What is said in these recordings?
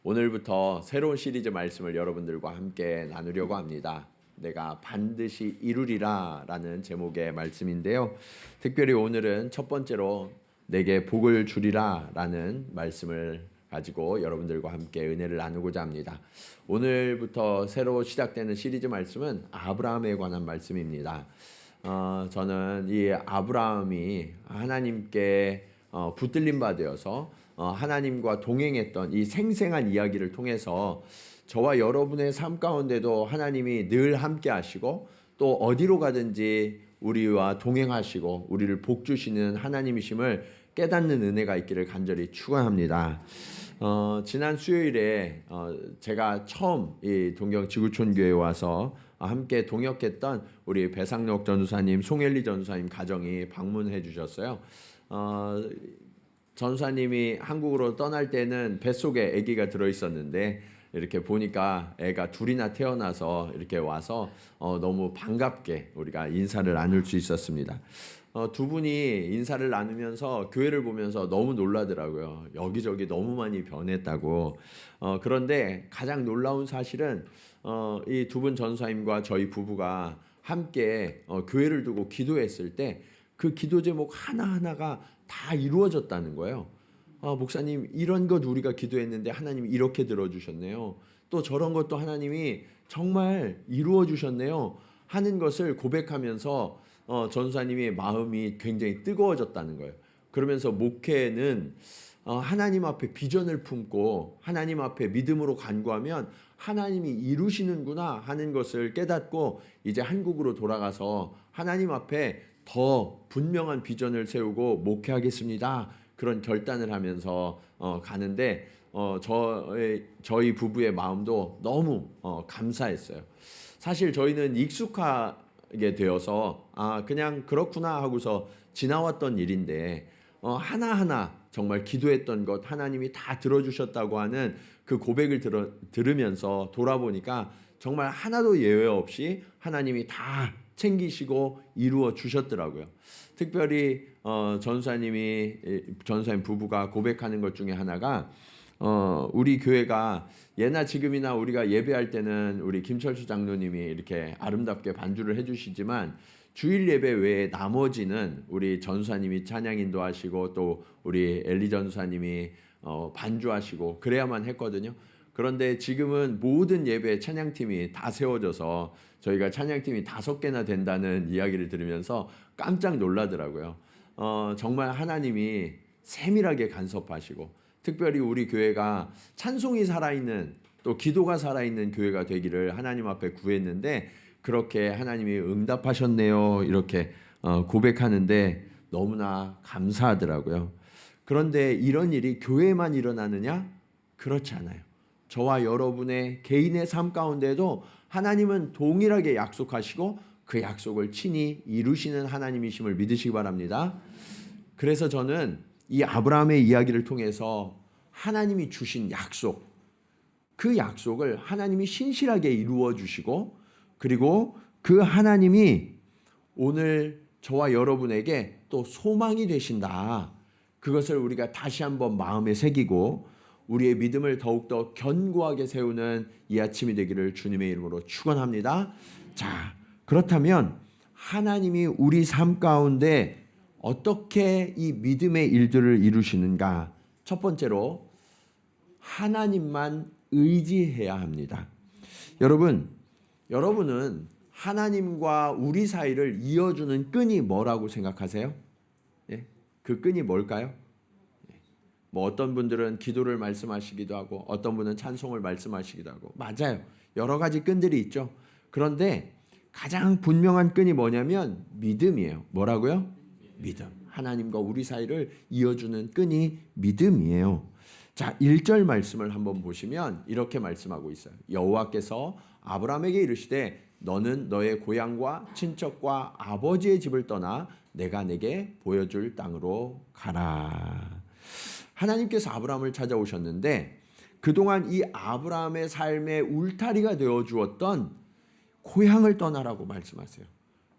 오늘부터 새로운 시리즈 말씀을 여러분들과 함께 나누려고 합니다. 내가 반드시 이루리라 라는 제목의 말씀인데요. 특별히 오늘은 첫 번째로 내게 복을 주리라 라는 말씀을 가지고 여러분들과 함께 은혜를 나누고자 합니다. 오늘부터 새로 시작되는 시리즈 말씀은 아브라함에 관한 말씀입니다. 저는 이 아브라함이 하나님께 붙들림 받아서 하나님과 동행했던 이 생생한 이야기를 통해서 저와 여러분의 삶 가운데도 하나님이 늘 함께 하시고 또 어디로 가든지 우리와 동행하시고 우리를 복주시는 하나님이심을 깨닫는 은혜가 있기를 간절히 축원합니다. 지난 수요일에 제가 처음 이 동경 지구촌 교회에 와서 함께 동역했던 우리 배상록 전도사님, 송엘리 전도사님 가정이 방문해 주셨어요. 전사님이 한국으로 떠날 때는 뱃속에 아기가 들어있었는데 이렇게 보니까 애가 둘이나 태어나서 이렇게 와서 너무 반갑게 우리가 인사를 나눌 수 있었습니다. 두 분이 인사를 나누면서 교회를 보면서 너무 놀라더라고요. 여기저기 너무 많이 변했다고. 그런데 가장 놀라운 사실은 이 두 분 전사님과 저희 부부가 함께 교회를 두고 기도했을 때 그 기도 제목 하나하나가 다 이루어졌다는 거예요. 목사님 이런 것 우리가 기도했는데 하나님이 이렇게 들어주셨네요. 또 저런 것도 하나님이 정말 이루어 주셨네요 하는 것을 고백하면서 전사님의 마음이 굉장히 뜨거워졌다는 거예요. 그러면서 목회는 하나님 앞에 비전을 품고 하나님 앞에 믿음으로 간구하면 하나님이 이루시는구나 하는 것을 깨닫고 이제 한국으로 돌아가서 하나님 앞에 더 분명한 비전을 세우고 목회하겠습니다. 그런 결단을 하면서 가는데 저희 부부의 마음도 너무 감사했어요. 사실 저희는 익숙하게 되어서 그냥 그렇구나 하고서 지나왔던 일인데 하나하나 정말 기도했던 것 하나님이 다 들어주셨다고 하는 그 고백을 들으면서 돌아보니까 정말 하나도 예외 없이 하나님이 다 챙기시고 이루어 주셨더라고요. 특별히 전사님 부부가 고백하는 것 중에 하나가 우리 교회가 예나 지금이나 우리가 예배할 때는 우리 김철수 장로님이 이렇게 아름답게 반주를 해주시지만 주일 예배 외에 나머지는 우리 전사님이 찬양 인도하시고 또 우리 엘리 전사님이 반주하시고 그래야만 했거든요. 그런데 지금은 모든 예배 찬양팀이 다 세워져서 저희가 찬양팀이 5개나 된다는 이야기를 들으면서 깜짝 놀라더라고요. 정말 하나님이 세밀하게 간섭하시고 특별히 우리 교회가 찬송이 살아있는 또 기도가 살아있는 교회가 되기를 하나님 앞에 구했는데 그렇게 하나님이 응답하셨네요. 이렇게 고백하는데 너무나 감사하더라고요. 그런데 이런 일이 교회에만 일어나느냐? 그렇지 않아요. 저와 여러분의 개인의 삶 가운데도 하나님은 동일하게 약속하시고 그 약속을 친히 이루시는 하나님이심을 믿으시기 바랍니다. 그래서 저는 이 아브라함의 이야기를 통해서 하나님이 주신 약속, 그 약속을 하나님이 신실하게 이루어 주시고 그리고 그 하나님이 오늘 저와 여러분에게 또 소망이 되신다. 그것을 우리가 다시 한번 마음에 새기고 우리의 믿음을 더욱더 견고하게 세우는 이 아침이 되기를 주님의 이름으로 축원합니다. 자, 그렇다면 하나님이 우리 삶 가운데 어떻게 이 믿음의 일들을 이루시는가? 첫 번째로 하나님만 의지해야 합니다. 여러분은 하나님과 우리 사이를 이어주는 끈이 뭐라고 생각하세요? 예? 그 끈이 뭘까요? 어떤 분들은 기도를 말씀하시기도 하고 어떤 분은 찬송을 말씀하시기도 하고 맞아요. 여러 가지 끈들이 있죠. 그런데 가장 분명한 끈이 뭐냐면 믿음이에요. 뭐라고요? 믿음. 하나님과 우리 사이를 이어주는 끈이 믿음이에요. 자, 1절 말씀을 한번 보시면 이렇게 말씀하고 있어요. 여호와께서 아브라함에게 이르시되 너는 너의 고향과 친척과 아버지의 집을 떠나 내가 내게 보여줄 땅으로 가라. 하나님께서 아브라함을 찾아오셨는데 그동안 이 아브라함의 삶의 울타리가 되어 주었던 고향을 떠나라고 말씀하세요.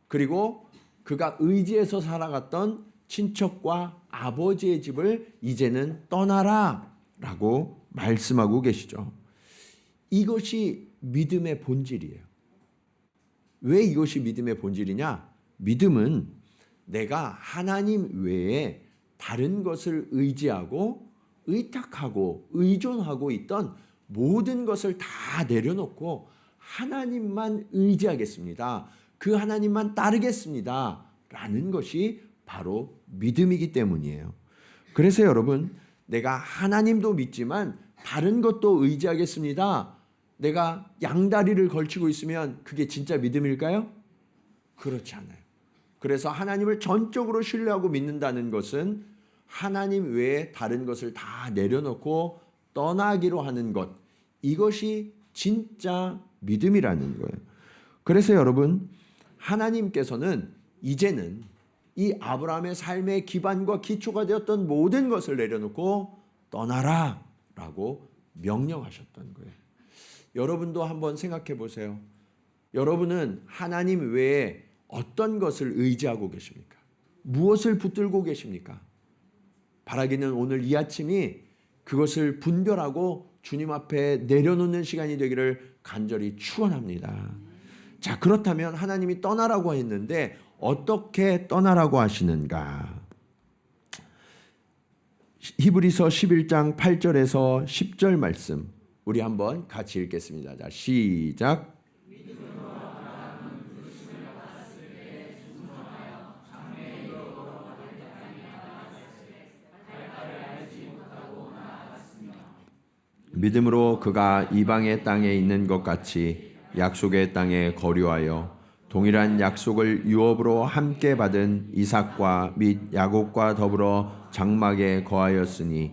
그리고 그가 의지해서 살아갔던 친척과 아버지의 집을 이제는 떠나라. 라고 말씀하고 계시죠. 이것이 믿음의 본질이에요. 왜 이것이 믿음의 본질이냐? 믿음은 내가 하나님 외에 다른 것을 의지하고 의탁하고 의존하고 있던 모든 것을 다 내려놓고 하나님만 의지하겠습니다. 그 하나님만 따르겠습니다. 라는 것이 바로 믿음이기 때문이에요. 그래서 여러분, 내가 하나님도 믿지만 다른 것도 의지하겠습니다. 내가 양다리를 걸치고 있으면 그게 진짜 믿음일까요? 그렇지 않아요. 그래서 하나님을 전적으로 신뢰하고 믿는다는 것은 하나님 외에 다른 것을 다 내려놓고 떠나기로 하는 것, 이것이 진짜 믿음이라는 거예요. 그래서 여러분, 하나님께서는 이제는 이 아브라함의 삶의 기반과 기초가 되었던 모든 것을 내려놓고 떠나라 라고 명령하셨던 거예요. 여러분도 한번 생각해 보세요. 여러분은 하나님 외에 어떤 것을 의지하고 계십니까? 무엇을 붙들고 계십니까? 바라기는 오늘 이 아침이 그것을 분별하고 주님 앞에 내려놓는 시간이 되기를 간절히 축원합니다. 자, 그렇다면 하나님이 떠나라고 했는데 어떻게 떠나라고 하시는가? 히브리서 11장 8절에서 10절 말씀 우리 한번 같이 읽겠습니다. 자, 시작. 믿음으로 그가 이방의 땅에 있는 것 같이 약속의 땅에 거류하여 동일한 약속을 유업으로 함께 받은 이삭과 및 야곱과 더불어 장막에 거하였으니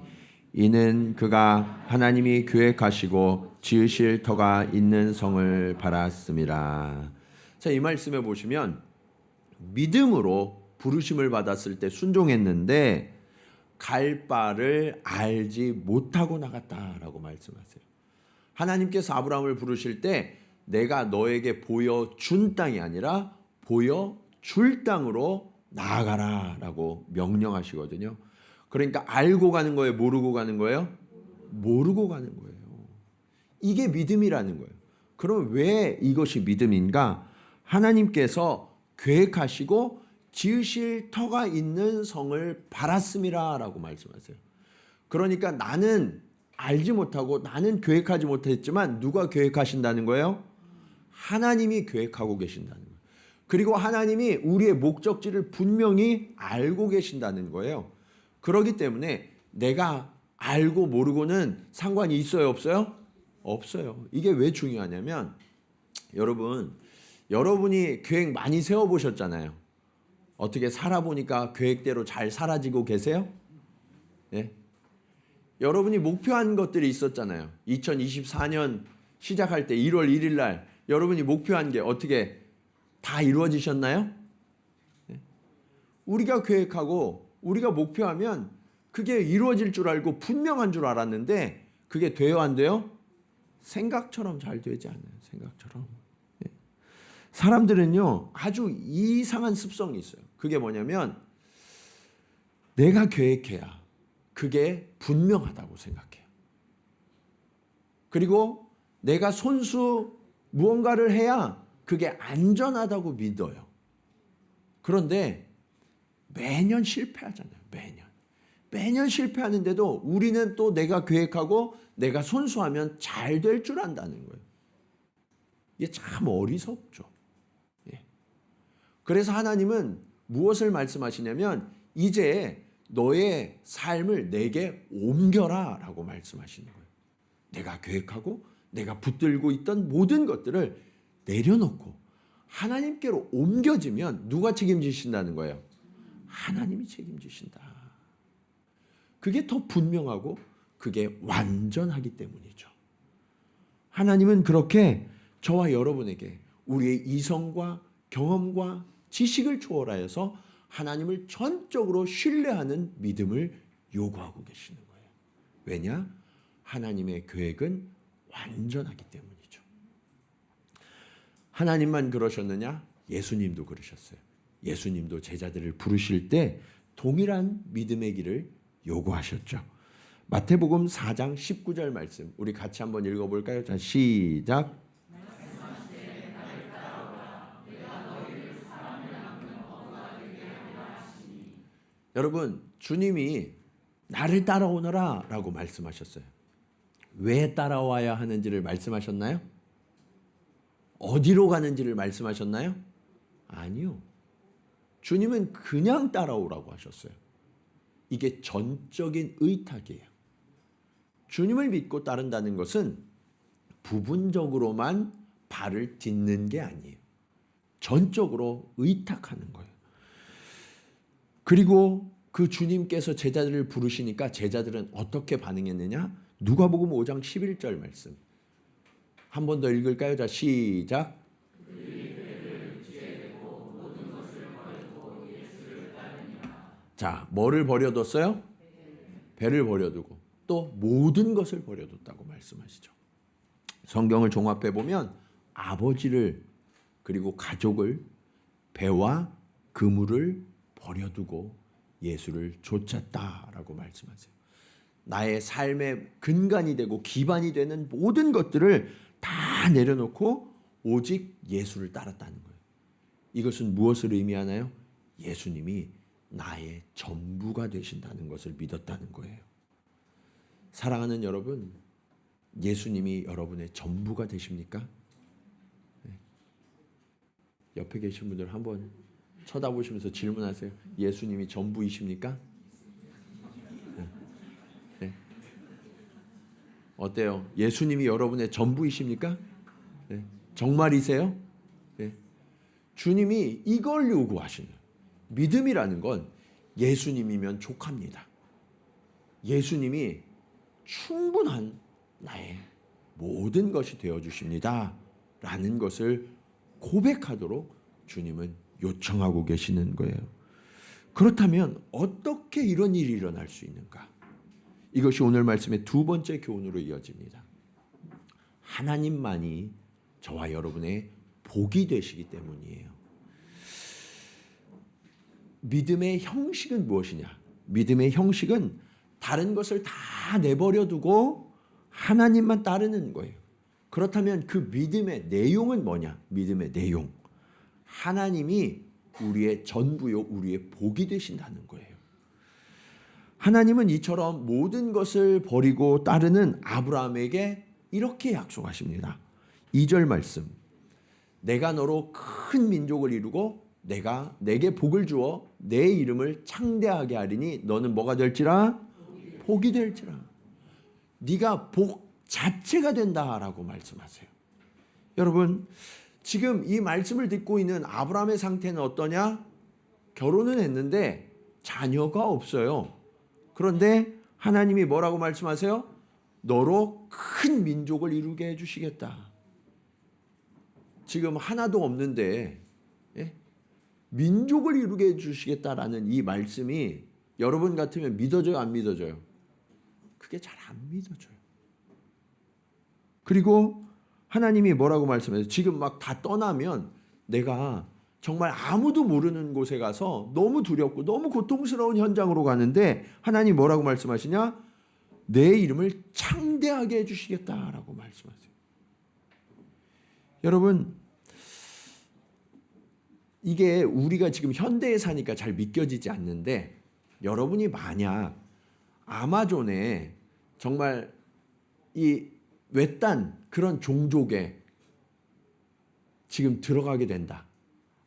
이는 그가 하나님이 계획하시고 지으실 터가 있는 성을 바랐습니다. 자, 이 말씀에 보시면 믿음으로 부르심을 받았을 때 순종했는데 갈 바를 알지 못하고 나갔다라고 말씀하세요. 하나님께서 아브라함을 부르실 때 내가 너에게 보여준 땅이 아니라 보여줄 땅으로 나아가라라고 명령하시거든요. 그러니까 알고 가는 거예요? 모르고 가는 거예요? 모르고 가는 거예요. 이게 믿음이라는 거예요. 그럼 왜 이것이 믿음인가? 하나님께서 계획하시고 지으실 터가 있는 성을 바랐음이라 라고 말씀하세요. 그러니까 나는 알지 못하고 나는 계획하지 못했지만 누가 계획하신다는 거예요? 하나님이 계획하고 계신다는 거예요. 그리고 하나님이 우리의 목적지를 분명히 알고 계신다는 거예요. 그렇기 때문에 내가 알고 모르고는 상관이 있어요, 없어요? 없어요. 이게 왜 중요하냐면 여러분이 계획 많이 세워보셨잖아요. 어떻게 살아보니까 계획대로 잘 사라지고 계세요? 네? 여러분이 목표한 것들이 있었잖아요. 2024년 시작할 때 1월 1일 날 여러분이 목표한 게 어떻게 다 이루어지셨나요? 네? 우리가 계획하고 우리가 목표하면 그게 이루어질 줄 알고 분명한 줄 알았는데 그게 돼요, 안 돼요? 생각처럼 잘 되지 않아요. 생각처럼. 네. 사람들은요 아주 이상한 습성이 있어요. 그게 뭐냐면 내가 계획해야 그게 분명하다고 생각해요. 그리고 내가 손수 무언가를 해야 그게 안전하다고 믿어요. 그런데 매년 실패하잖아요. 매년 실패하는데도 우리는 또 내가 계획하고 내가 손수하면 잘 될 줄 안다는 거예요. 이게 참 어리석죠. 예. 그래서 하나님은 무엇을 말씀하시냐면 이제 너의 삶을 내게 옮겨라 라고 말씀하시는 거예요. 내가 계획하고 내가 붙들고 있던 모든 것들을 내려놓고 하나님께로 옮겨지면 누가 책임지신다는 거예요? 하나님이 책임지신다. 그게 더 분명하고 그게 완전하기 때문이죠. 하나님은 그렇게 저와 여러분에게 우리의 이성과 경험과 지식을 초월하여서 하나님을 전적으로 신뢰하는 믿음을 요구하고 계시는 거예요. 왜냐? 하나님의 계획은 완전하기 때문이죠. 하나님만 그러셨느냐? 예수님도 그러셨어요. 예수님도 제자들을 부르실 때 동일한 믿음의 길을 요구하셨죠. 마태복음 4장 19절 말씀 우리 같이 한번 읽어볼까요? 자, 시작. 여러분, 주님이 나를 따라오너라 라고 말씀하셨어요. 왜 따라와야 하는지를 말씀하셨나요? 어디로 가는지를 말씀하셨나요? 아니요. 주님은 그냥 따라오라고 하셨어요. 이게 전적인 의탁이에요. 주님을 믿고 따른다는 것은 부분적으로만 발을 딛는 게 아니에요. 전적으로 의탁하는 거예요. 그리고 그 주님께서 제자들을 부르시니까 제자들은 어떻게 반응했느냐? 누가복음 5장 11절 말씀. 한 번 더 읽을까요? 자, 시작. 자, 뭐를 버려뒀어요? 배를 버려두고 또 모든 것을 버려뒀다고 말씀하시죠. 성경을 종합해 보면 아버지를 그리고 가족을 배와 그물을 버려두고 예수를 쫓았다라고 말씀하세요. 나의 삶의 근간이 되고 기반이 되는 모든 것들을 다 내려놓고 오직 예수를 따랐다는 거예요. 이것은 무엇을 의미하나요? 예수님이 나의 전부가 되신다는 것을 믿었다는 거예요. 사랑하는 여러분, 예수님이 여러분의 전부가 되십니까? 옆에 계신 분들 한번 쳐다보시면서 질문하세요. 예수님이 전부이십니까? 네. 어때요? 예수님이 여러분의 전부이십니까? 네. 정말이세요? 네. 주님이 이걸 요구하시는 거예요. 믿음이라는 건 예수님이면 족합니다. 예수님이 충분한 나의 모든 것이 되어주십니다. 라는 것을 고백하도록 주님은 요청하고 계시는 거예요. 그렇다면 어떻게 이런 일이 일어날 수 있는가? 이것이 오늘 말씀의 두 번째 교훈으로 이어집니다. 하나님만이 저와 여러분의 복이 되시기 때문이에요. 믿음의 형식은 무엇이냐? 믿음의 형식은 다른 것을 다 내버려 두고 하나님만 따르는 거예요. 그렇다면 그 믿음의 내용은 뭐냐? 믿음의 내용. 하나님이 우리의 전부요, 우리의 복이 되신다는 거예요. 하나님은 이처럼 모든 것을 버리고 따르는 아브라함에게 이렇게 약속하십니다. 2절 말씀. 내가 너로 큰 민족을 이루고 내가 내게 복을 주어 내 이름을 창대하게 하리니 너는 뭐가 될지라? 복이 될지라. 네가 복 자체가 된다라고 말씀하세요. 여러분, 지금 이 말씀을 듣고 있는 아브라함의 상태는 어떠냐? 결혼은 했는데 자녀가 없어요. 그런데 하나님이 뭐라고 말씀하세요? 너로 큰 민족을 이루게 해주시겠다. 지금 하나도 없는데 민족을 이루게 해주시겠다라는 이 말씀이 여러분 같으면 믿어져요, 안 믿어져요? 그게 잘 안 믿어져요. 그리고 하나님이 뭐라고 말씀하세요? 지금 막 다 떠나면 내가 정말 아무도 모르는 곳에 가서 너무 두렵고 너무 고통스러운 현장으로 가는데 하나님 뭐라고 말씀하시냐? 내 이름을 창대하게 해주시겠다라고 말씀하세요. 여러분, 이게 우리가 지금 현대에 사니까 잘 믿겨지지 않는데 여러분이 만약 아마존에 정말 이 외딴 그런 종족에 지금 들어가게 된다.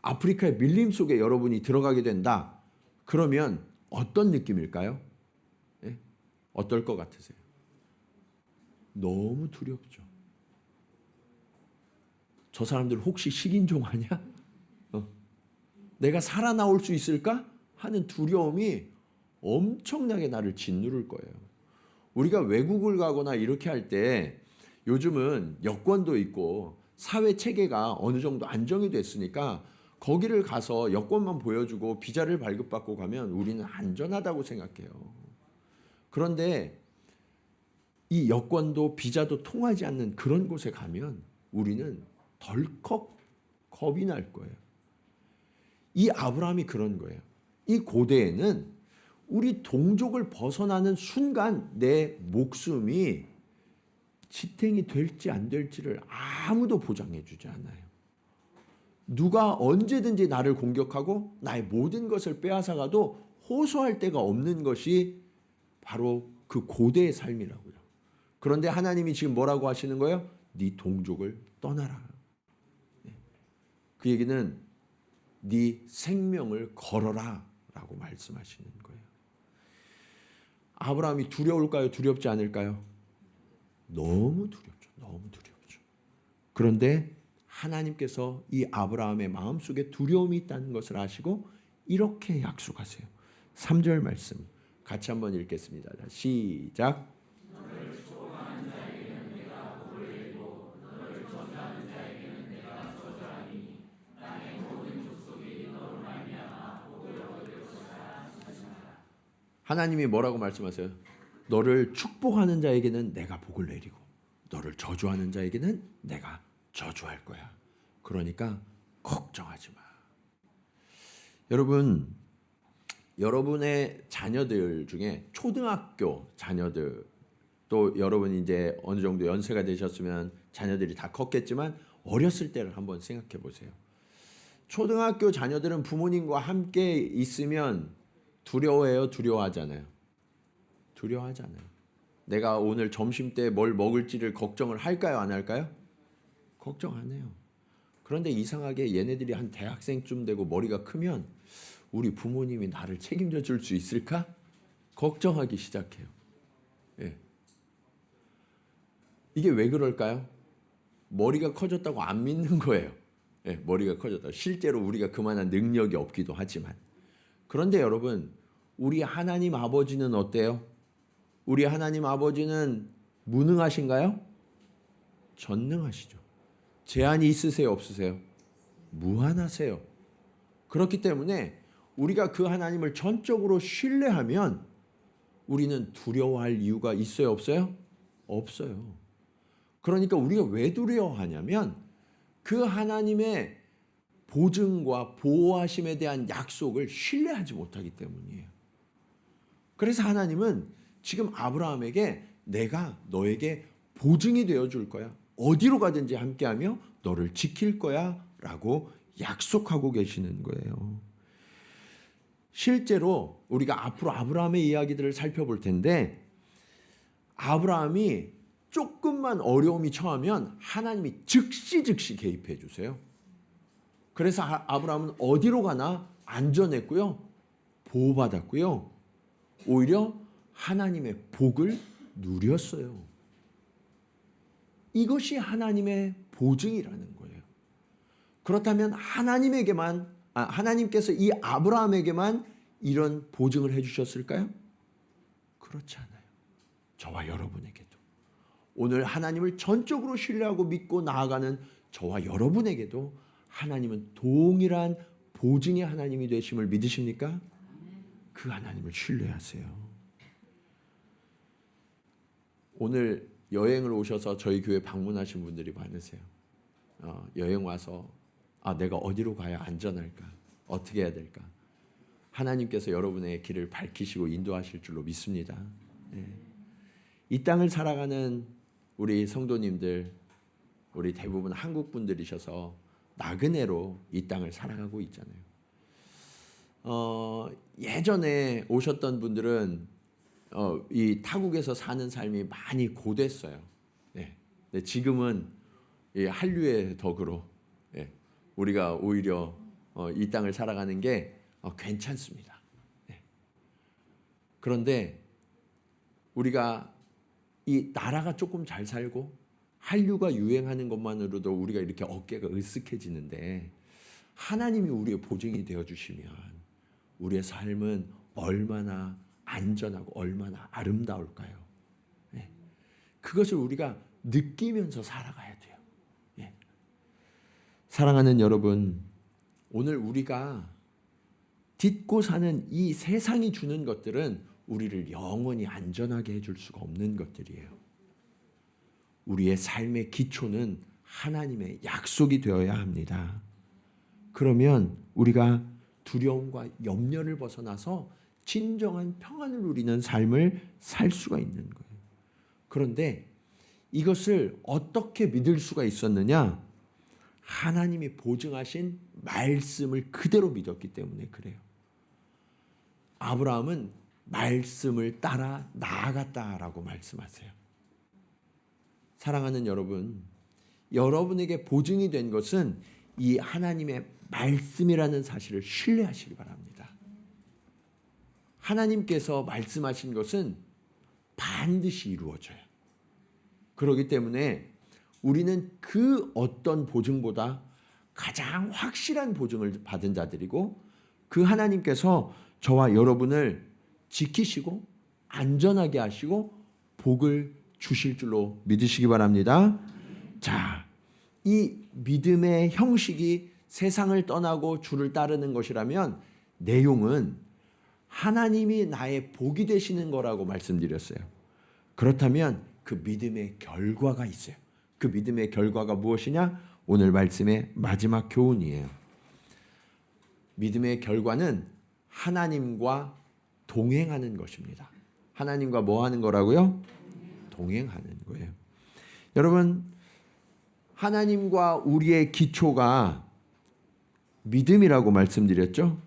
아프리카의 밀림 속에 여러분이 들어가게 된다. 그러면 어떤 느낌일까요? 예? 어떨 것 같으세요? 너무 두렵죠. 저 사람들 혹시 식인종 아니야? 내가 살아나올 수 있을까? 하는 두려움이 엄청나게 나를 짓누를 거예요. 우리가 외국을 가거나 이렇게 할 때 요즘은 여권도 있고 사회 체계가 어느 정도 안정이 됐으니까 거기를 가서 여권만 보여주고 비자를 발급받고 가면 우리는 안전하다고 생각해요. 그런데 이 여권도 비자도 통하지 않는 그런 곳에 가면 우리는 덜컥 겁이 날 거예요. 이 아브라함이 그런 거예요. 이 고대에는 우리 동족을 벗어나는 순간 내 목숨이 지탱이 될지 안 될지를 아무도 보장해 주지 않아요. 누가 언제든지 나를 공격하고 나의 모든 것을 빼앗아가도 호소할 데가 없는 것이 바로 그 고대의 삶이라고요. 그런데 하나님이 지금 뭐라고 하시는 거예요? 네 동족을 떠나라. 그 얘기는 네 생명을 걸어라 라고 말씀하시는 거예요. 아브라함이 두려울까요? 두렵지 않을까요? 너무 두렵죠. 너무 두렵죠. 그런데 하나님께서 이 아브라함의 마음속에 두려움이 있다는 것을 아시고 이렇게 약속하세요. 3절 말씀 같이 한번 읽겠습니다. 시작. 하나님이 뭐라고 말씀하세요? 너를 축복하는 자에게는 내가 복을 내리고 너를 저주하는 자에게는 내가 저주할 거야. 그러니까 걱정하지 마. 여러분, 여러분의 자녀들 중에 초등학교 자녀들, 또 여러분이 이제 어느 정도 연세가 되셨으면 자녀들이 다 컸겠지만 어렸을 때를 한번 생각해 보세요. 초등학교 자녀들은 부모님과 함께 있으면 두려워해요? 두려워하잖아요? 두려워하잖아요. 내가 오늘 점심 때 뭘 먹을지를 걱정을 할까요? 안 할까요? 걱정 안 해요. 그런데 이상하게 얘네들이 한 대학생쯤 되고 머리가 크면 우리 부모님이 나를 책임져 줄 수 있을까? 걱정하기 시작해요. 예. 이게 왜 그럴까요? 머리가 커졌다고 안 믿는 거예요. 예, 머리가 커졌다고. 실제로 우리가 그만한 능력이 없기도 하지만. 그런데 여러분, 우리 하나님 아버지는 어때요? 우리 하나님 아버지는 무능하신가요? 전능하시죠. 제한이 있으세요? 없으세요? 무한하세요. 그렇기 때문에 우리가 그 하나님을 전적으로 신뢰하면 우리는 두려워할 이유가 있어요? 없어요? 없어요. 그러니까 우리가 왜 두려워하냐면 그 하나님의 보증과 보호하심에 대한 약속을 신뢰하지 못하기 때문이에요. 그래서 하나님은 지금 아브라함에게 내가 너에게 보증이 되어줄 거야. 어디로 가든지 함께하며 너를 지킬 거야 라고 약속하고 계시는 거예요. 실제로 우리가 앞으로 아브라함의 이야기들을 살펴볼 텐데 아브라함이 조금만 어려움이 처하면 하나님이 즉시 개입해 주세요. 그래서 아브라함은 어디로 가나 안전했고요. 보호받았고요. 오히려 하나님의 복을 누렸어요. 이것이 하나님의 보증이라는 거예요. 그렇다면 하나님께서 이 아브라함에게만 이런 보증을 해주셨을까요? 그렇지 않아요. 저와 여러분에게도. 오늘 하나님을 전적으로 신뢰하고 믿고 나아가는 저와 여러분에게도 하나님은 동일한 보증의 하나님이 되심을 믿으십니까? 그 하나님을 신뢰하세요. 오늘 여행을 오셔서 저희 교회 방문하신 분들이 많으세요. 여행 와서 내가 어디로 가야 안전할까? 어떻게 해야 될까? 하나님께서 여러분의 길을 밝히시고 인도하실 줄로 믿습니다. 네. 이 땅을 살아가는 우리 성도님들, 우리 대부분 한국 분들이셔서 나그네로 이 땅을 살아가고 있잖아요. 예전에 오셨던 분들은 이 타국에서 사는 삶이 많이 고됐어요. 네. 근데 지금은 이 한류의 덕으로 우리가 오히려 이 땅을 살아가는 게 괜찮습니다. 네. 그런데 우리가 이 나라가 조금 잘 살고 한류가 유행하는 것만으로도 우리가 이렇게 어깨가 으쓱해지는데 하나님이 우리의 보증이 되어주시면 우리의 삶은 얼마나 안전하고 얼마나 아름다울까요? 네. 그것을 우리가 느끼면서 살아가야 돼요. 네. 사랑하는 여러분, 오늘 우리가 딛고 사는 이 세상이 주는 것들은 우리를 영원히 안전하게 해줄 수가 없는 것들이에요. 우리의 삶의 기초는 하나님의 약속이 되어야 합니다. 그러면 우리가 두려움과 염려를 벗어나서 진정한 평안을 누리는 삶을 살 수가 있는 거예요. 그런데 이것을 어떻게 믿을 수가 있었느냐? 하나님이 보증하신 말씀을 그대로 믿었기 때문에 그래요. 아브라함은 말씀을 따라 나아갔다라고 말씀하세요. 사랑하는 여러분, 여러분에게 보증이 된 것은 이 하나님의 말씀이라는 사실을 신뢰하시기 바랍니다. 하나님께서 말씀하신 것은 반드시 이루어져요. 그렇기 때문에 우리는 그 어떤 보증보다 가장 확실한 보증을 받은 자들이고, 그 하나님께서 저와 여러분을 지키시고 안전하게 하시고 복을 주실 줄로 믿으시기 바랍니다. 자, 이 믿음의 형식이 세상을 떠나고 주를 따르는 것이라면 내용은 하나님이 나의 복이 되시는 거라고 말씀드렸어요. 그렇다면 그 믿음의 결과가 있어요. 그 믿음의 결과가 무엇이냐? 오늘 말씀의 마지막 교훈이에요. 믿음의 결과는 하나님과 동행하는 것입니다. 하나님과 뭐 하는 거라고요? 동행하는 거예요. 여러분, 하나님과 우리의 기초가 믿음이라고 말씀드렸죠?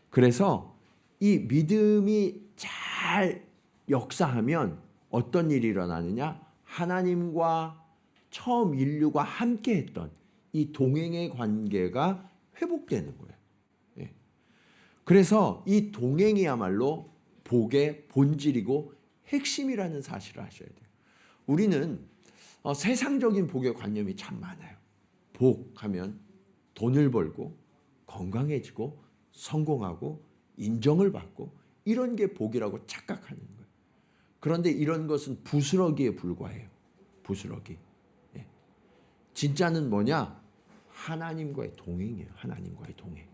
그래서 이 믿음이 잘 역사하면 어떤 일이 일어나느냐? 하나님과 처음 인류가 함께 했던 이 동행의 관계가 회복되는 거예요. 예. 그래서 이 동행이야말로 복의 본질이고 핵심이라는 사실을 아셔야 돼요. 우리는 세상적인 복의 관념이 참 많아요. 복하면 돈을 벌고 건강해지고 성공하고 인정을 받고 이런 게 복이라고 착각하는 거예요. 그런데 이런 것은 부스러기에 불과해요. 부스러기. 예. 진짜는 뭐냐? 하나님과의 동행이에요. 하나님과의 동행.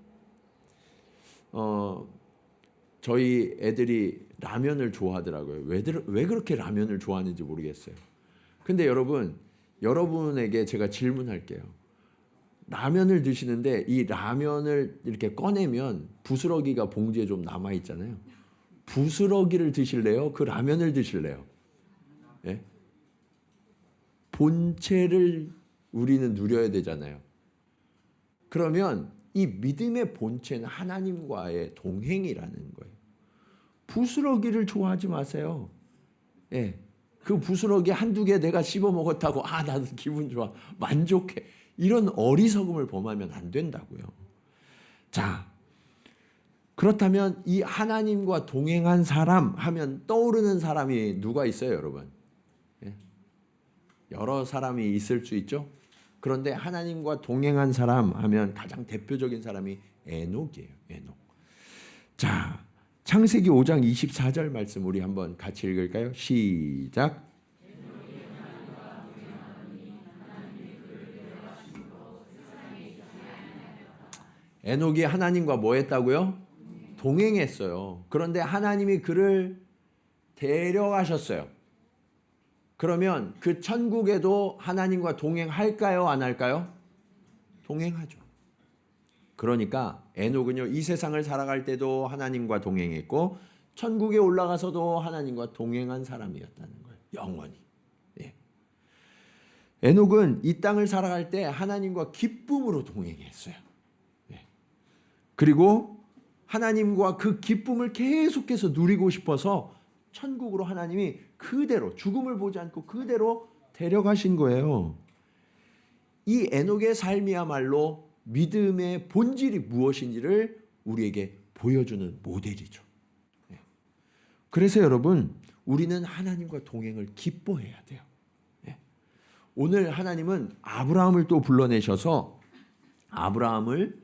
저희 애들이 라면을 좋아하더라고요. 왜 그렇게 라면을 좋아하는지 모르겠어요. 근데 여러분에게 제가 질문할게요. 라면을 드시는데 이 라면을 이렇게 꺼내면 부스러기가 봉지에 좀 남아 있잖아요. 부스러기를 드실래요? 그 라면을 드실래요? 예? 본체를 우리는 누려야 되잖아요. 그러면 이 믿음의 본체는 하나님과의 동행이라는 거예요. 부스러기를 좋아하지 마세요. 예. 그 부스러기 한두 개 내가 씹어 먹었다고 나도 기분 좋아 만족해, 이런 어리석음을 범하면 안 된다고요. 자, 그렇다면 이 하나님과 동행한 사람 하면 떠오르는 사람이 누가 있어요, 여러분? 예? 여러 사람이 있을 수 있죠. 그런데 하나님과 동행한 사람 하면 가장 대표적인 사람이 에녹이에요. 에녹. 자, 창세기 5장 24절 말씀 우리 한번 같이 읽을까요? 시작. 에녹이 하나님과 뭐 했다고요? 동행했어요. 그런데 하나님이 그를 데려가셨어요. 그러면 그 천국에도 하나님과 동행할까요? 안 할까요? 동행하죠. 그러니까 에녹은요, 이 세상을 살아갈 때도 하나님과 동행했고 천국에 올라가서도 하나님과 동행한 사람이었다는 거예요. 영원히. 예. 에녹은 이 땅을 살아갈 때 하나님과 기쁨으로 동행했어요. 예. 그리고 하나님과 그 기쁨을 계속해서 누리고 싶어서 천국으로 하나님이 그대로 죽음을 보지 않고 그대로 데려가신 거예요. 이 에녹의 삶이야말로 믿음의 본질이 무엇인지를 우리에게 보여주는 모델이죠. 그래서 여러분, 우리는 하나님과 동행을 기뻐해야 돼요. 오늘 하나님은 아브라함을 또 불러내셔서 아브라함을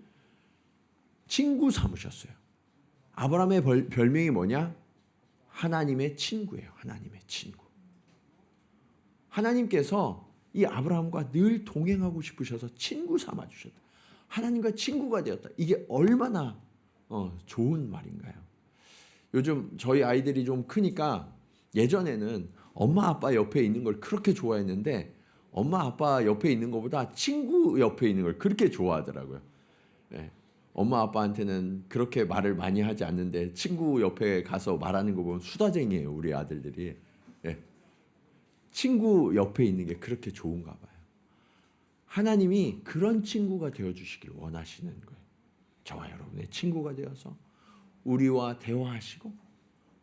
친구 삼으셨어요. 아브라함의 별명이 뭐냐? 하나님의 친구예요. 하나님의 친구. 하나님께서 이 아브라함과 늘 동행하고 싶으셔서 친구 삼아 주셨다. 하나님과 친구가 되었다. 이게 얼마나 좋은 말인가요? 요즘 저희 아이들이 좀 크니까 예전에는 엄마 아빠 옆에 있는 걸 그렇게 좋아했는데 엄마 아빠 옆에 있는 것보다 친구 옆에 있는 걸 그렇게 좋아하더라고요. 네. 엄마 아빠한테는 그렇게 말을 많이 하지 않는데 친구 옆에 가서 말하는 거 보면 수다쟁이에요, 우리 아들들이. 예. 친구 옆에 있는 게 그렇게 좋은가 봐요. 하나님이 그런 친구가 되어주시길 원하시는 거예요. 저와 여러분의 친구가 되어서 우리와 대화하시고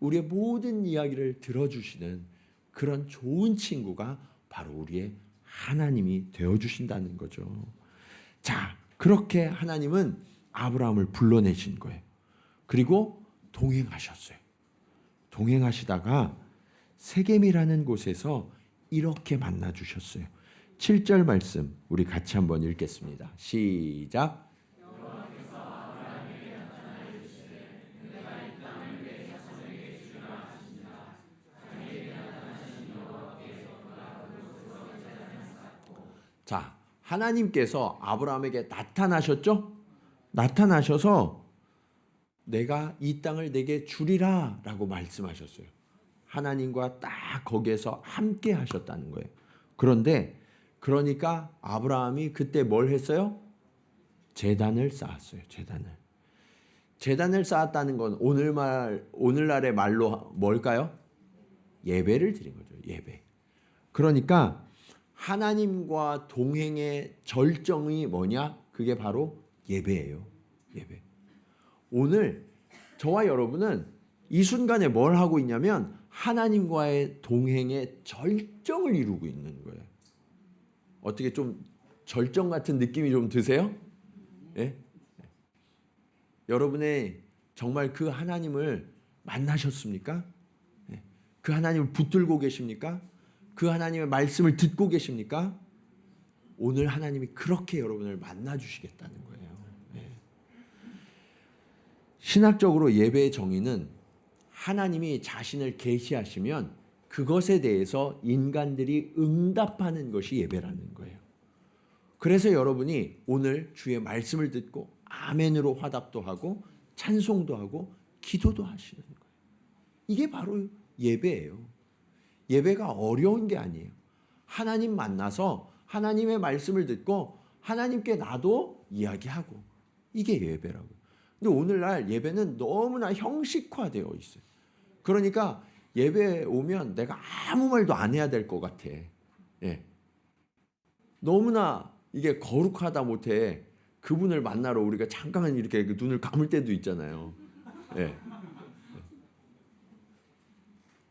우리의 모든 이야기를 들어주시는 그런 좋은 친구가 바로 우리의 하나님이 되어주신다는 거죠. 자, 그렇게 하나님은 아브라함을 불러내신 거예요. 그리고 동행하셨어요. 동행하시다가 세겜이라는 곳에서 이렇게 만나 주셨어요. 7절 말씀 우리 같이 한번 읽겠습니다. 시작. 자, 하나님께서 아브라함에게 나타나셨죠? 나타나셔서 내가 이 땅을 내게 주리라 라고 말씀하셨어요. 하나님과 딱 거기에서 함께 하셨다는 거예요. 그런데 그러니까 아브라함이 그때 뭘 했어요? 제단을 쌓았어요. 제단을 쌓았다는 건 오늘날의 말로 뭘까요? 예배를 드린 거죠. 예배. 그러니까 하나님과 동행의 절정이 뭐냐? 그게 바로 예배예요. 예배. 오늘 저와 여러분은 이 순간에 뭘 하고 있냐면 하나님과의 동행의 절정을 이루고 있는 거예요. 어떻게 좀 절정 같은 느낌이 좀 드세요? 예? 여러분의 정말 그 하나님을 만나셨습니까? 예. 그 하나님을 붙들고 계십니까? 그 하나님의 말씀을 듣고 계십니까? 오늘 하나님이 그렇게 여러분을 만나 주시겠다는 거예요. 예. 신학적으로 예배의 정의는 하나님이 자신을 계시하시면 그것에 대해서 인간들이 응답하는 것이 예배라는 거예요. 그래서 여러분이 오늘 주의 말씀을 듣고 아멘으로 화답도 하고 찬송도 하고 기도도 하시는 거예요. 이게 바로 예배예요. 예배가 어려운 게 아니에요. 하나님 만나서 하나님의 말씀을 듣고 하나님께 나도 이야기하고 이게 예배라고요. 근데 오늘날 예배는 너무나 형식화되어 있어요. 그러니까 예배에 오면 내가 아무 말도 안 해야 될 것 같아. 예. 너무나 이게 거룩하다 못해 그분을 만나러 우리가 잠깐 이렇게 눈을 감을 때도 있잖아요. 예.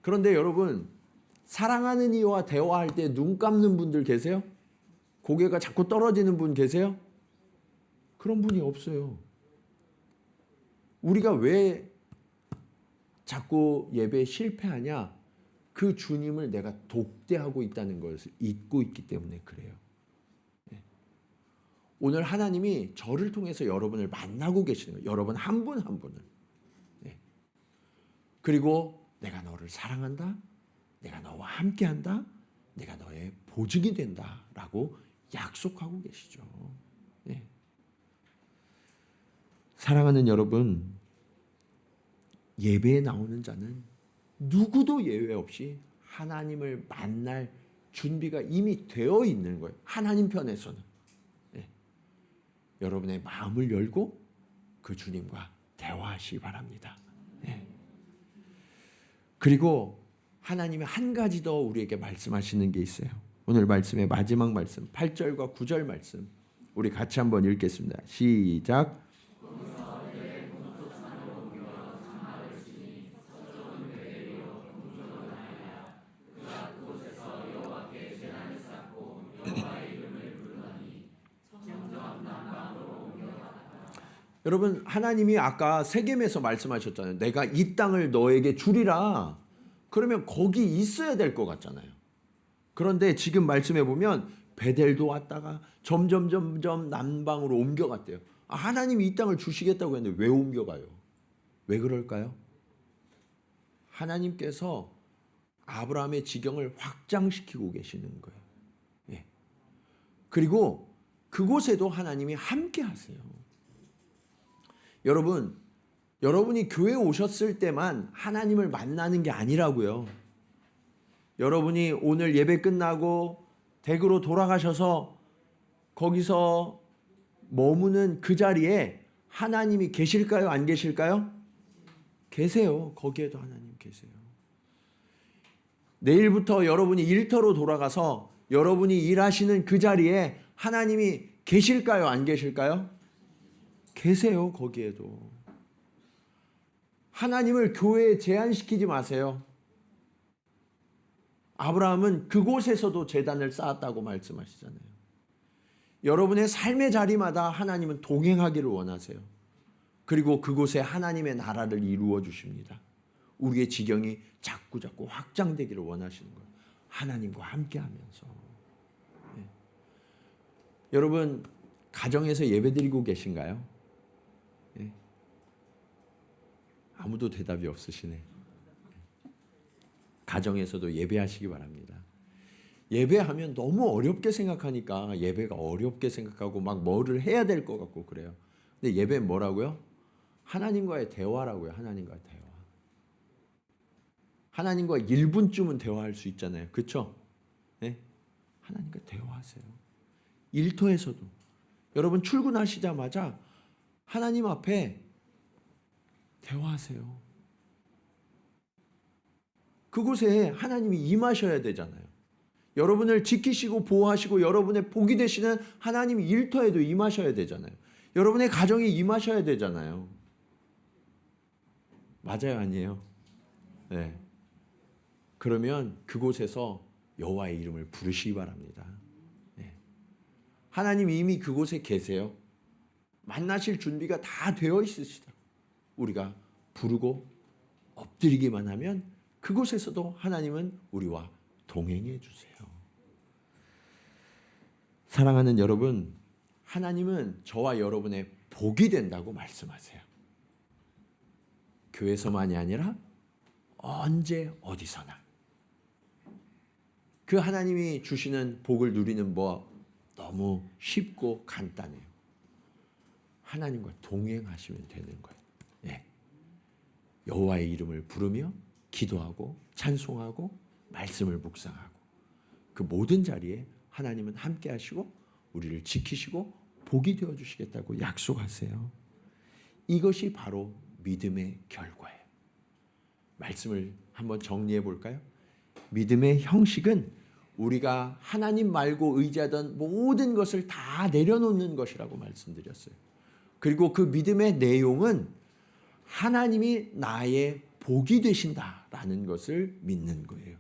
그런데 여러분, 사랑하는 이와 대화할 때 눈 감는 분들 계세요? 고개가 자꾸 떨어지는 분 계세요? 그런 분이 없어요. 우리가 왜 자꾸 예배에 실패하냐? 그 주님을 내가 독대하고 있다는 것을 잊고 있기 때문에 그래요. 오늘 하나님이 저를 통해서 여러분을 만나고 계시는 거예요. 여러분 한 분 한 분을. 그리고 내가 너를 사랑한다. 내가 너와 함께한다. 내가 너의 보증이 된다라고 약속하고 계시죠. 사랑하는 여러분, 예배에 나오는 자는 누구도 예외 없이 하나님을 만날 준비가 이미 되어 있는 거예요. 하나님 편에서는. 여러분의 마음을 열고 그 주님과 대화하시기 바랍니다. 그리고 하나님이 한 가지 더 우리에게 말씀하시는 게 있어요. 오늘 말씀의 마지막 말씀 8절과 9절 말씀 우리 같이 한번 읽겠습니다. 시작. 여러분 하나님이 아까 세겜에서 말씀하셨잖아요. 내가 이 땅을 너에게 주리라. 그러면 거기 있어야 될 것 같잖아요. 그런데 지금 말씀해 보면 베델도 왔다가 점점 남방으로 옮겨갔대요. 하나님이 이 땅을 주시겠다고 했는데 왜 옮겨가요? 왜 그럴까요? 하나님께서 아브라함의 지경을 확장시키고 계시는 거예요. 예. 그리고 그곳에도 하나님이 함께 하세요. 여러분이 교회에 오셨을 때만 하나님을 만나는 게 아니라고요. 여러분이 오늘 예배 끝나고 댁으로 돌아가셔서 거기서 머무는 그 자리에 하나님이 계실까요? 안 계실까요? 계세요. 거기에도 하나님 계세요. 내일부터 여러분이 일터로 돌아가서 여러분이 일하시는 그 자리에 하나님이 계실까요? 안 계실까요? 계세요. 거기에도. 하나님을 교회에 제한시키지 마세요. 아브라함은 그곳에서도 제단을 쌓았다고 말씀하시잖아요. 여러분의 삶의 자리마다 하나님은 동행하기를 원하세요. 그리고 그곳에 하나님의 나라를 이루어 주십니다. 우리의 지경이 자꾸 확장되기를 원하시는 거예요. 하나님과 함께하면서. 네. 여러분 가정에서 예배드리고 계신가요? 네. 아무도 대답이 없으시네. 가정에서도 예배하시기 바랍니다. 예배하면 너무 어렵게 생각하니까 예배가 어렵게 생각하고 막 뭐를 해야 될 것 같고 그래요. 근데 예배는 뭐라고요? 하나님과의 대화라고요. 하나님과의 대화. 하나님과 1분쯤은 대화할 수 있잖아요. 그렇죠? 네? 하나님과 대화하세요. 일터에서도. 여러분 출근하시자마자 하나님 앞에 대화하세요. 그곳에 하나님이 임하셔야 되잖아요. 여러분을 지키시고 보호하시고 여러분의 복이 되시는 하나님이 일터에도 임하셔야 되잖아요. 여러분의 가정에 임하셔야 되잖아요. 맞아요, 아니에요? 네. 그러면 그곳에서 여호와의 이름을 부르시기 바랍니다. 네. 하나님 이미 그곳에 계세요. 만나실 준비가 다 되어 있으시다. 우리가 부르고 엎드리기만 하면 그곳에서도 하나님은 우리와 동행해 주세요. 사랑하는 여러분, 하나님은 저와 여러분의 복이 된다고 말씀하세요. 교회에서만이 아니라 언제 어디서나. 그 하나님이 주시는 복을 누리는 법 너무 쉽고 간단해요. 하나님과 동행하시면 되는 거예요. 예. 여호와의 이름을 부르며 기도하고 찬송하고 말씀을 묵상하고 그 모든 자리에 하나님은 함께 하시고 우리를 지키시고 복이 되어 주시겠다고 약속하세요. 이것이 바로 믿음의 결과예요. 말씀을 한번 정리해 볼까요? 믿음의 형식은 우리가 하나님 말고 의지하던 모든 것을 다 내려놓는 것이라고 말씀드렸어요. 그리고 그 믿음의 내용은 하나님이 나의 복이 되신다라는 것을 믿는 거예요.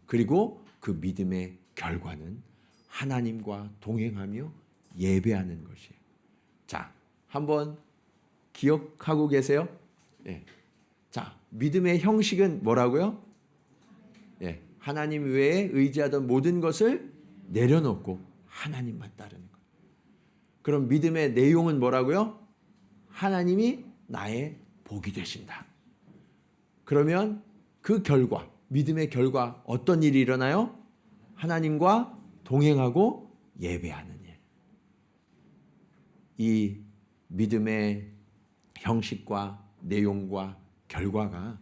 그리고 그 믿음의 결과는 하나님과 동행하며 예배하는 것이에요. 자, 한번 기억하고 계세요? 예. 자, 믿음의 형식은 뭐라고요? 예. 하나님 외에 의지하던 모든 것을 내려놓고 하나님만 따르는 거예요. 그럼 믿음의 내용은 뭐라고요? 하나님이 나의 복이 되신다. 그러면 그 결과, 믿음의 결과 어떤 일이 일어나요? 하나님과 동행하고 예배하는 일. 이 믿음의 형식과 내용과 결과가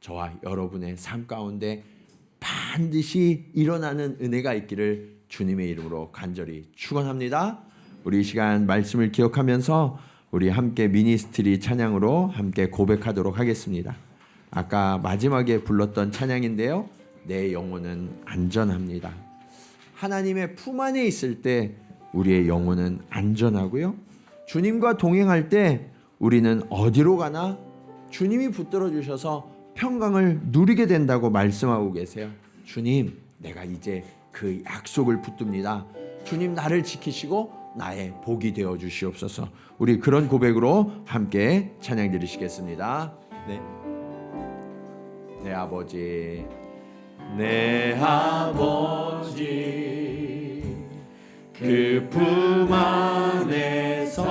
저와 여러분의 삶 가운데 반드시 일어나는 은혜가 있기를 주님의 이름으로 간절히 축원합니다. 우리 이 시간 말씀을 기억하면서 우리 함께 미니스트리 찬양으로 함께 고백하도록 하겠습니다. 아까 마지막에 불렀던 찬양인데요. 내 영혼은 안전합니다. 하나님의 품 안에 있을 때 우리의 영혼은 안전하고요. 주님과 동행할 때 우리는 어디로 가나 주님이 붙들어 주셔서 평강을 누리게 된다고 말씀하고 계세요. 주님, 내가 이제 그 약속을 붙듭니다. 주님 나를 지키시고 나의 복이 되어 주시옵소서. 우리 그런 고백으로 함께 찬양 드리시겠습니다. 네. 내 아버지, 내 아버지, 그 품 안에서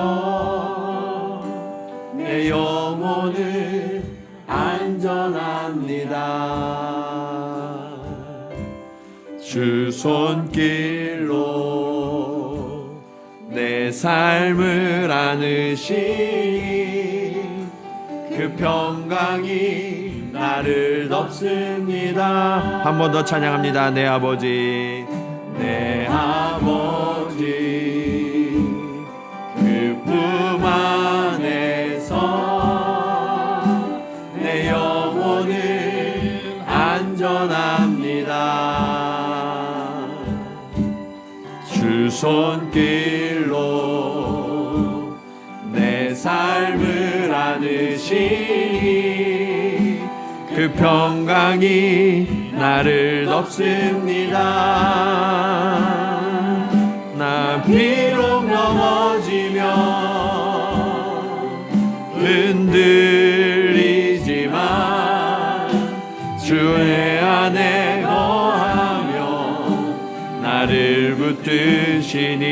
내 영혼은 안전합니다. 주 손길로 내 삶을 안으시니 그 평강이 나를 덮습니다. 한 번 더 찬양합니다. 내 아버지, 내 아버지, 그 품 안에 주 손길로 내 삶을 안으시니 그 평강이 나를 덮습니다. 나 비록 넘어지면 흔들리지만 주의 안에 거하며 나를 붙드시니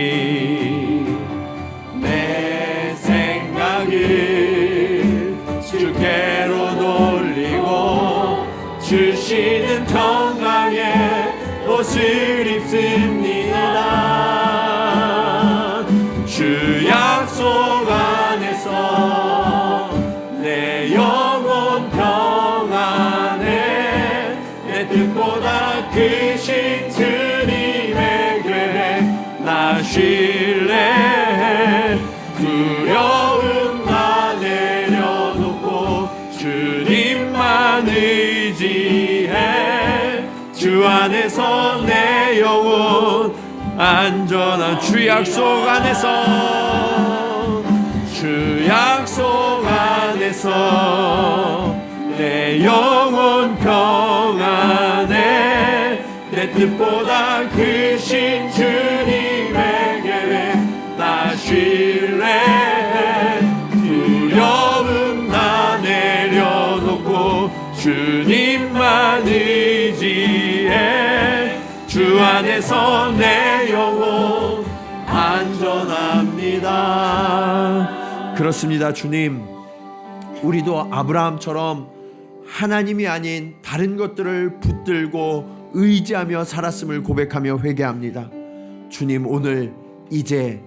내 생각을 주께로 돌리고 주시는 평강의 옷을 입습니다. 주 약속 안에서 내 영혼 평안해 내 뜻보다 크신 주님의 계획 나 신뢰해 두려움 다 내려놓고 주님만 의지해 주 안에서 내 영혼 안전한 주 약속 안에서 주 약속 안에서 내 영혼 평안해 내 뜻보다 크신 주님의 계획 나 신뢰해 두려움 다 내려놓고 주님만 의지해 주 안에서 내 영혼 안전합니다. 그렇습니다. 주님, 우리도 아브라함처럼 하나님이 아닌 다른 것들을 붙들고 의지하며 살았음을 고백하며 회개합니다. 주님, 오늘 이제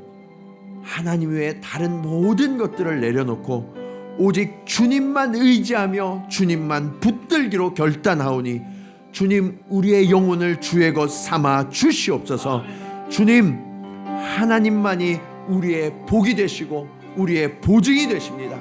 하나님 외에 다른 모든 것들을 내려놓고 오직 주님만 의지하며 주님만 붙들기로 결단하오니 주님, 우리의 영혼을 주의 것 삼아 주시옵소서. 주님, 하나님만이 우리의 복이 되시고 우리의 보증이 되십니다.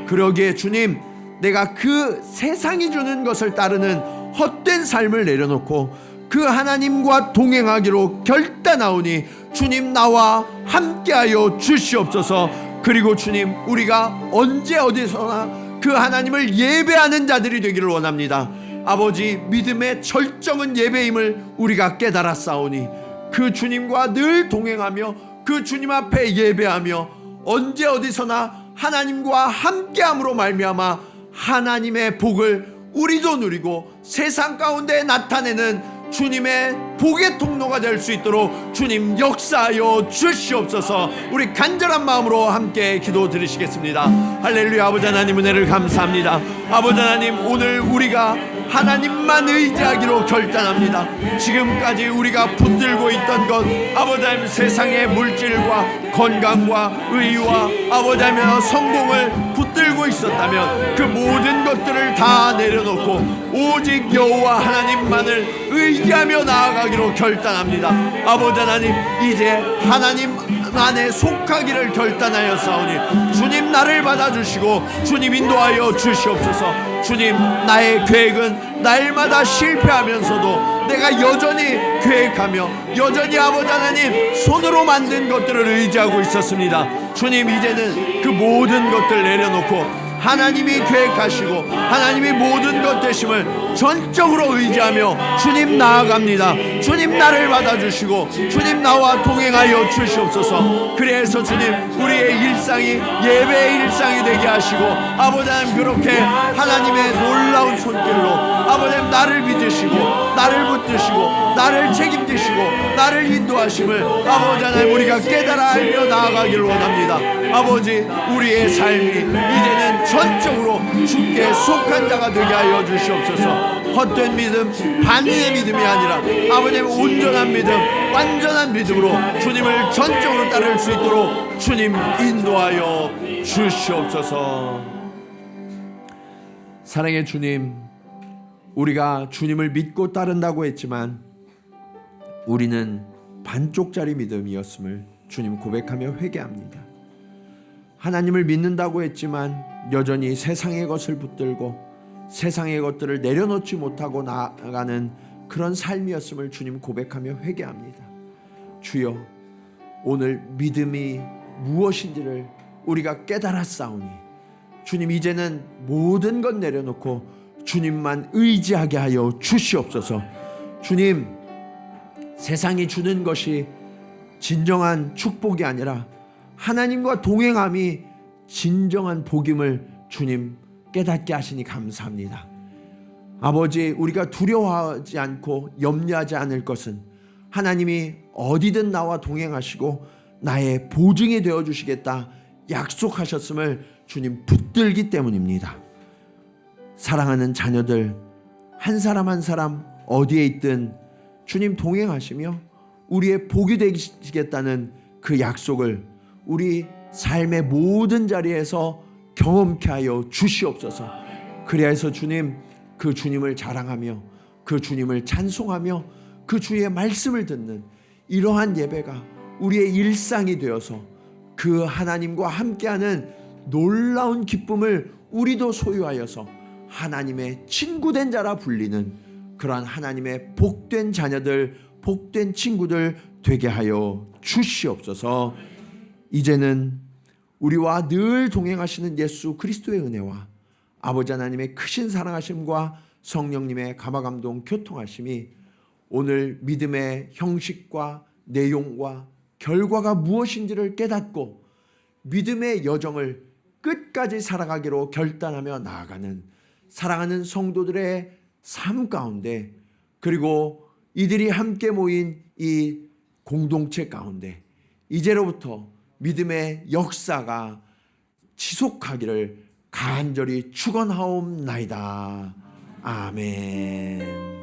그러기에 주님, 내가 그 세상이 주는 것을 따르는 헛된 삶을 내려놓고 그 하나님과 동행하기로 결단하오니 주님, 나와 함께하여 주시옵소서. 그리고 주님, 우리가 언제 어디서나 그 하나님을 예배하는 자들이 되기를 원합니다. 아버지, 믿음의 절정은 예배임을 우리가 깨달았사오니 그 주님과 늘 동행하며 그 주님 앞에 예배하며 언제 어디서나 하나님과 함께함으로 말미암아 하나님의 복을 우리도 누리고 세상 가운데 나타내는 주님의 복의 통로가 될 수 있도록 주님 역사하여 주시옵소서. 우리 간절한 마음으로 함께 기도 드리시겠습니다. 할렐루야. 아버지 하나님, 은혜를 감사합니다. 아버지 하나님, 오늘 우리가 하나님만 의지하기로 결단합니다. 지금까지 우리가 붙들고 있던 것, 아버지 하나님, 세상의 물질과 건강과 의와 아버지 하나님 성공을 붙들고 있었다면 그 모든 것들을 다 내려놓고 오직 여호와 하나님만을 의지하며 나아가기로 결단합니다. 아버지 하나님, 이제 하나님 안에 속하기를 결단하였사오니 주님, 나를 받아주시고 주님 인도하여 주시옵소서. 주님, 나의 계획은 날마다 실패하면서도 내가 여전히 계획하며 여전히 아버지 하나님 손으로 만든 것들을 의지하고 있었습니다. 주님, 이제는 그 모든 것들 내려놓고 하나님이 계획하시고 하나님이 모든 것 되심을 전적으로 의지하며 주님 나아갑니다. 주님, 나를 받아주시고 주님, 나와 동행하여 주시옵소서. 그래서 주님, 우리의 일상이 예배의 일상이 되게 하시고 아버지 하나님, 그렇게 하나님의 놀라운 손길로 아버지 하나님 나를 믿으시고 나를 붙드시고 나를 책임지시고 나를 인도하심을 아버지 하나님 우리가 깨달아 알며 나아가기를 원합니다. 아버지, 우리의 삶이 이제는 전적으로 주께 속한 자가 되게 하여 주시옵소서. 헛된 믿음, 반의 믿음이 아니라 아버지의 온전한 믿음, 완전한 믿음으로 주님을 전적으로 따를 수 있도록 주님 인도하여 주시옵소서. 사랑의 주님, 우리가 주님을 믿고 따른다고 했지만 우리는 반쪽짜리 믿음이었음을 주님 고백하며 회개합니다. 하나님을 믿는다고 했지만 여전히 세상의 것을 붙들고 세상의 것들을 내려놓지 못하고 나아가는 그런 삶이었음을 주님 고백하며 회개합니다. 주여, 오늘 믿음이 무엇인지를 우리가 깨달았사오니 주님, 이제는 모든 것 내려놓고 주님만 의지하게 하여 주시옵소서. 주님, 세상이 주는 것이 진정한 축복이 아니라 하나님과 동행함이 진정한 복임을 주님 깨닫게 하시니 감사합니다. 아버지, 우리가 두려워하지 않고 염려하지 않을 것은 하나님이 어디든 나와 동행하시고 나의 보증이 되어주시겠다 약속하셨음을 주님 붙들기 때문입니다. 사랑하는 자녀들 한 사람 한 사람 어디에 있든 주님 동행하시며 우리의 복이 되시겠다는 그 약속을 우리 삶의 모든 자리에서 경험케 하여 주시옵소서. 그래야 해서 주님, 그 주님을 자랑하며 그 주님을 찬송하며 그 주의 말씀을 듣는 이러한 예배가 우리의 일상이 되어서 그 하나님과 함께하는 놀라운 기쁨을 우리도 소유하여서 하나님의 친구된 자라 불리는 그러한 하나님의 복된 자녀들, 복된 친구들 되게 하여 주시옵소서. 이제는 우리와 늘 동행하시는 예수 그리스도의 은혜와 아버지 하나님의 크신 사랑하심과 성령님의 감화감동 교통하심이 오늘 믿음의 형식과 내용과 결과가 무엇인지를 깨닫고 믿음의 여정을 끝까지 살아가기로 결단하며 나아가는 사랑하는 성도들의 삶 가운데, 그리고 이들이 함께 모인 이 공동체 가운데 이제로부터 믿음의 역사가 지속하기를 간절히 축원하옵나이다. 아멘.